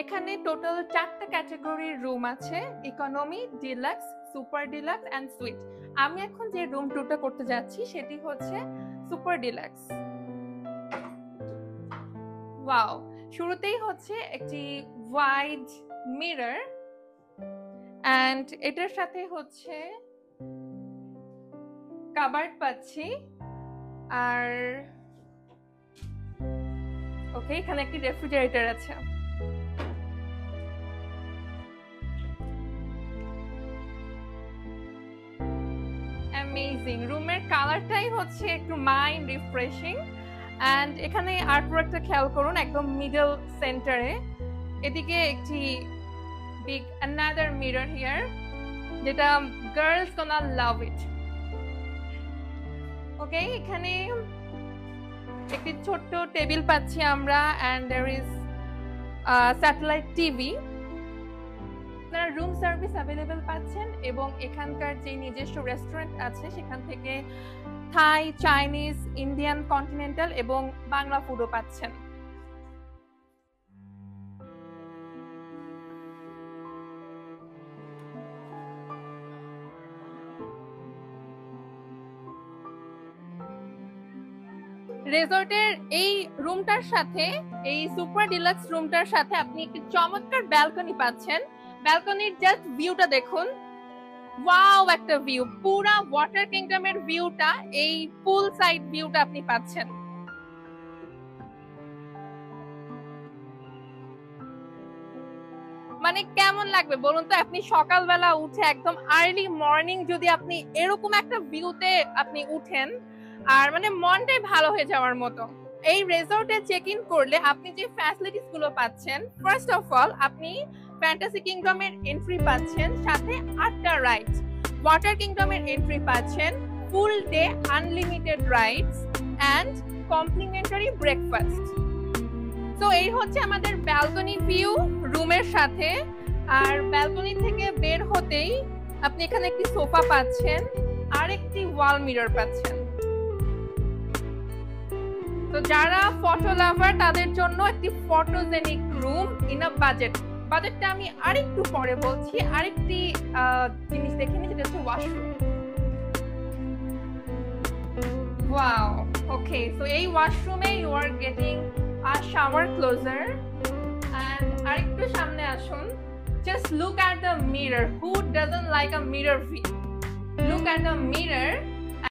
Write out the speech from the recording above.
এখানে টোটাল 4টা ক্যাটাগরির রুম আছে, economy, deluxe, super deluxe and suite. আমি এখন যে রুম টুরটা করতে যাচ্ছি সেটি হচ্ছে সুপার ডিলাক্স। ওয়াও, শুরুতেই হচ্ছে একটি ওয়াইড মিরর এন্ড এটার সাথে হচ্ছে কাবার্ড পাচ্ছি। আর ওকে, এখানে একটি রেফ্রিজারেটর আছে। অ্যামেজিং, রুমের কালারটাই হচ্ছে একটু মাইন্ড রিফ্রেশিং। এন্ড এখানে আর্টওয়ার্কটা খেয়াল করুন, একদম মিডল সেন্টারে এদিকে একটি বিগ অ্যানাদার মিরর হিয়ার, যেটা girls gonna love it. Okay, এখানে একটি ছোট্ট টেবিল পাচ্ছি আমরা and there is satellite TV. আপনারা রুম সার্ভিস অ্যাভেলেবল পাচ্ছেন এবং এখানকার যে নিজস্ব রেস্টুরেন্ট আছে সেখান থেকে থাই, চাইনিজ, ইন্ডিয়ান, কন্টিনেন্টাল এবং বাংলা ফুডও পাচ্ছেন। রিসর্টের এই রুমটার সাথে, এই সুপার ডিলাক্স রুমটার সাথে আপনি একটি চমৎকার ব্যালকনি পাচ্ছেন। ব্যালকনির জাস্ট ভিউটা দেখুন, ওয়াও একটা ভিউ, পুরা ওয়াটার কিংডমের ভিউটা, এই পুল সাইড ভিউটা আপনি পাচ্ছেন। মানে কেমন লাগবে বলুন তো, আপনি সকালবেলা উঠে একদম আর্লি মর্নিং যদি আপনি এরকম একটা ভিউতে আপনি উঠেন, আর মানে মনটাই ভালো হয়ে যাওয়ার মতো। এই রিসর্টে চেক ইন করলে আপনি যে ফ্যাসিলিটিস গুলো পাচ্ছেন, ফার্স্ট অফ অল আপনি ফ্যান্টাসি কিংডমের এন্ট্রি পাচ্ছেন, সাথে 8টা রাইডস, ওয়াটার কিংডমের এন্ট্রি পাচ্ছেন, full day unlimited rides and complimentary breakfast. তো এই হচ্ছে আমাদের ব্যালকনি ভিউ রুমের সাথে। আর ব্যালকনি থেকে বের হতেই আপনি এখানে একটি সোফা পাচ্ছেন আর একটি ওয়াল মিরর পাচ্ছেন। তো যারা ফটো লাভার তাদের জন্য একটি ফটোজেনিক রুম ইন আ বাজেটটা আমি আরেকটু পরে বলছি। আরেকটি জিনিস দেখে নিই, যেটা হচ্ছে ওয়াশরুম। ওয়াও, ওকে, সো এই ওয়াশরুমে you are getting a shower closer and আরেকটু সামনে আসুন। Just look at the mirror. Who doesn't like a mirror view? Look at the mirror